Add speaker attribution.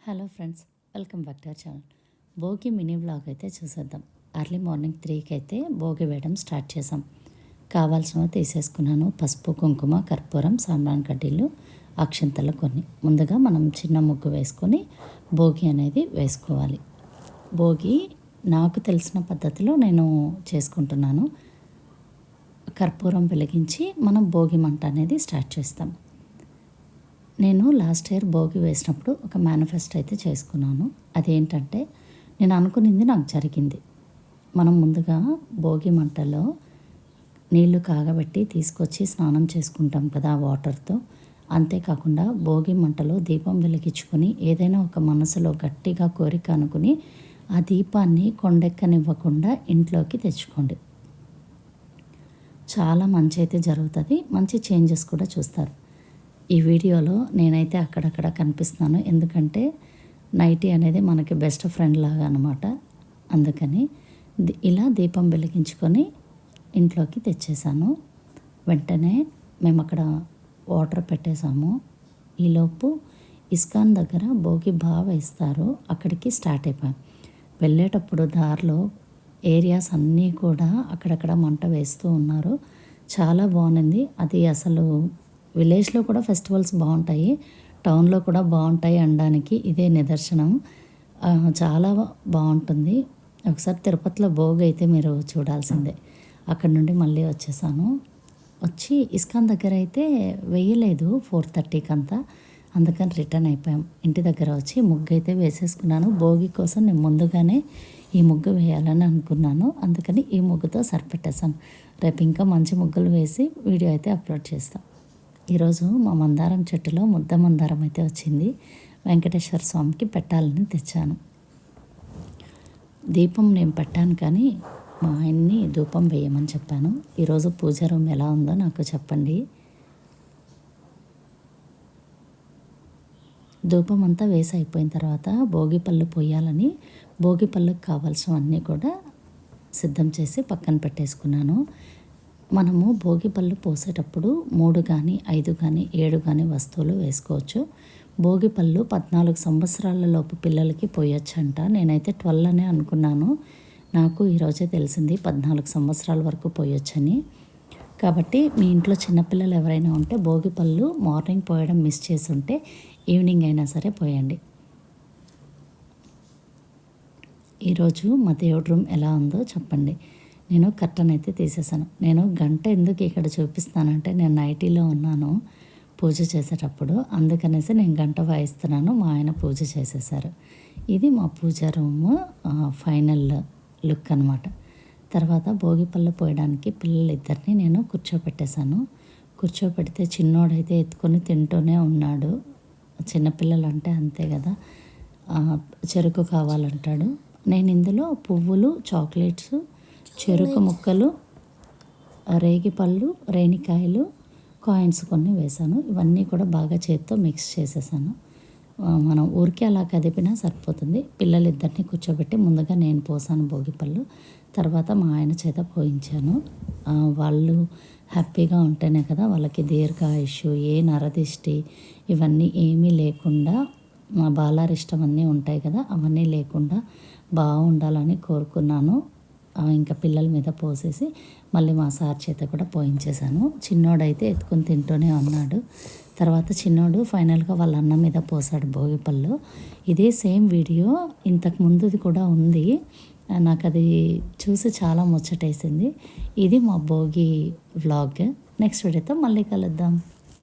Speaker 1: Hello friends, welcome back to our channel. Bhogi mini vlog అయితే చూసేద్దాం. Early morning 3కి అయితే భోగి వేయడం స్టార్ట్ చేసాం. కావాల్సినవి తీసేసుకున్నాను. పసుపు, కుంకుమ, కర్పూరం, సాంబ్రాన్ కడ్డీలు, అక్షింతలు కొన్ని. ముందుగా మనం చిన్న ముగ్గు వేసుకొని భోగి అనేది వేసుకోవాలి. భోగి నాకు తెలిసిన పద్ధతిలో నేను చేసుకుంటున్నాను. కర్పూరం వెలిగించి మనం భోగి మంట అనేది స్టార్ట్ చేస్తాం. నేను లాస్ట్ ఇయర్ భోగి వేసినప్పుడు ఒక మేనిఫెస్టో అయితే చేసుకున్నాను. అదేంటంటే, నేను అనుకునింది నాకు జరిగింది. మనం ముందుగా భోగి మంటలో నీళ్లు కాగబెట్టి తీసుకొచ్చి స్నానం చేసుకుంటాం కదా వాటర్తో. అంతేకాకుండా భోగి మంటలో దీపం వెలిగించుకొని ఏదైనా ఒక మనసులో గట్టిగా కోరిక అనుకుని ఆ దీపాన్ని కొండెక్కనివ్వకుండా ఇంట్లోకి తెచ్చుకోండి. చాలా మంచి అయితే జరుగుతుంది. మంచి చేంజెస్ కూడా చూస్తారు. ఈ వీడియోలో నేనైతే అక్కడక్కడ కనిపిస్తున్నాను, ఎందుకంటే నైటీ అనేది మనకి బెస్ట్ ఫ్రెండ్ లాగా అనమాట. అందుకని ఇలా దీపం వెలిగించుకొని ఇంట్లోకి తెచ్చేసాను. వెంటనే మేము అక్కడ వాటర్ పెట్టేసాము. ఈలోపు ఇస్కాన్ దగ్గర భోగి బాగా వేస్తారు, అక్కడికి స్టార్ట్ అయిపోయాం. వెళ్ళేటప్పుడు దారిలో ఏరియాస్ అన్నీ కూడా అక్కడక్కడ మంట వేస్తూ ఉన్నారు. చాలా బాగుంది. అది అసలు విలేజ్లో కూడా ఫెస్టివల్స్ బాగుంటాయి, టౌన్లో కూడా బాగుంటాయి అనడానికి ఇదే నిదర్శనం. చాలా బాగుంటుంది. ఒకసారి తిరుపతిలో భోగి అయితే మీరు చూడాల్సిందే. అక్కడ నుండి మళ్ళీ వచ్చేసాను. వచ్చి ఇస్కాన్ దగ్గర అయితే వేయలేదు 4:30కి అంతా, అందుకని రిటర్న్ అయిపోయాం. ఇంటి దగ్గర వచ్చి ముగ్గు అయితే వేసేసుకున్నాను. భోగి కోసం నేను ముందుగానే ఈ ముగ్గు వేయాలని అనుకున్నాను, అందుకని ఈ ముగ్గుతో సరిపెట్టేశాను. రేపు ఇంకా మంచి ముగ్గులు వేసి వీడియో అయితే అప్లోడ్ చేస్తాను. ఈరోజు మా మందారం చెట్టులో ముద్ద మందారం అయితే వచ్చింది. వెంకటేశ్వర స్వామికి పెట్టాలని తెచ్చాను. దీపం నేను పెట్టాను, కానీ మా ఆయన్ని ధూపం వేయమని చెప్పాను. ఈరోజు పూజ రూమ్ ఎలా ఉందో నాకు చెప్పండి. ధూపం అంతా వేసి అయిపోయిన తర్వాత భోగి పళ్ళు పోయాలని భోగి పళ్ళుకి కావాల్సినవన్నీ కూడా సిద్ధం చేసి పక్కన పెట్టేసుకున్నాను. మనము భోగి పళ్ళు పోసేటప్పుడు 3 కానీ 5 కానీ 7 కానీ వస్తువులు వేసుకోవచ్చు. భోగి పళ్ళు 14 సంవత్సరాల లోపు పిల్లలకి పోయొచ్చంట. నేనైతే 12 అనే అనుకున్నాను. నాకు ఈరోజే తెలిసింది 14 సంవత్సరాల వరకు పోయొచ్చని. కాబట్టి మీ ఇంట్లో చిన్నపిల్లలు ఎవరైనా ఉంటే భోగి పళ్ళు మార్నింగ్ పోయడం మిస్ చేసి ఉంటే ఈవినింగ్ అయినా సరే పోయండి. ఈరోజు మా దేవుడి రూమ్ ఎలా ఉందో చెప్పండి. నేను కర్టన్ అయితే తీసేసాను. నేను గంట ఎందుకు ఇక్కడ చూపిస్తానంటే, నేను నైటీలో ఉన్నాను పూజ చేసేటప్పుడు, అందుకనేసి నేను గంట వాయిస్తున్నాను. మా ఆయన పూజ చేసేసారు. ఇది మా పూజ రూమ్ ఫైనల్ లుక్ అనమాట. తర్వాత భోగిపళ్ళు పోయడానికి పిల్లలిద్దరిని నేను కూర్చోపెట్టేశాను. కూర్చోపెడితే చిన్నోడైతే ఎత్తుకొని తింటూనే ఉన్నాడు. చిన్నపిల్లలు అంటే అంతే కదా, చెరుకు కావాలంటాడు. నేను ఇందులో పువ్వులు, చాక్లెట్స్, చెరుకు ముక్కలు, రేగిపళ్ళు, రేణికాయలు, కాయిన్స్ కొన్ని వేసాను. ఇవన్నీ కూడా బాగా చేత్తో మిక్స్ చేసేసాను. మనం ఊరికే అలా కదిపినా సరిపోతుంది. పిల్లలిద్దరిని కూర్చోబెట్టి ముందుగా నేను పోసాను భోగిపళ్ళు, తర్వాత మా ఆయన చేత పోయించాను. వాళ్ళు హ్యాపీగా ఉంటేనే కదా వాళ్ళకి దీర్ఘాయుష్షు, ఏ నరదిష్టి ఇవన్నీ ఏమీ లేకుండా, బాలారిష్టం అన్నీ ఉంటాయి కదా, అవన్నీ లేకుండా బాగుండాలని కోరుకున్నాను. ఇంకా పిల్లల మీద పోసేసి మళ్ళీ మా సార్ చేత కూడా పోయించేశాను. చిన్నోడైతే ఎత్తుకొని తింటూనే ఉన్నాడు. తర్వాత చిన్నోడు ఫైనల్గా వాళ్ళ అన్న మీద పోసాడు భోగిపళ్ళు. ఇదే సేమ్ వీడియో ఇంతకు ముందుది కూడా ఉంది. నాకు అది చూసి చాలా ముచ్చటేసింది. ఇది మా భోగి వ్లాగ్. నెక్స్ట్ వీడియోతో మళ్ళీ కలుద్దాం.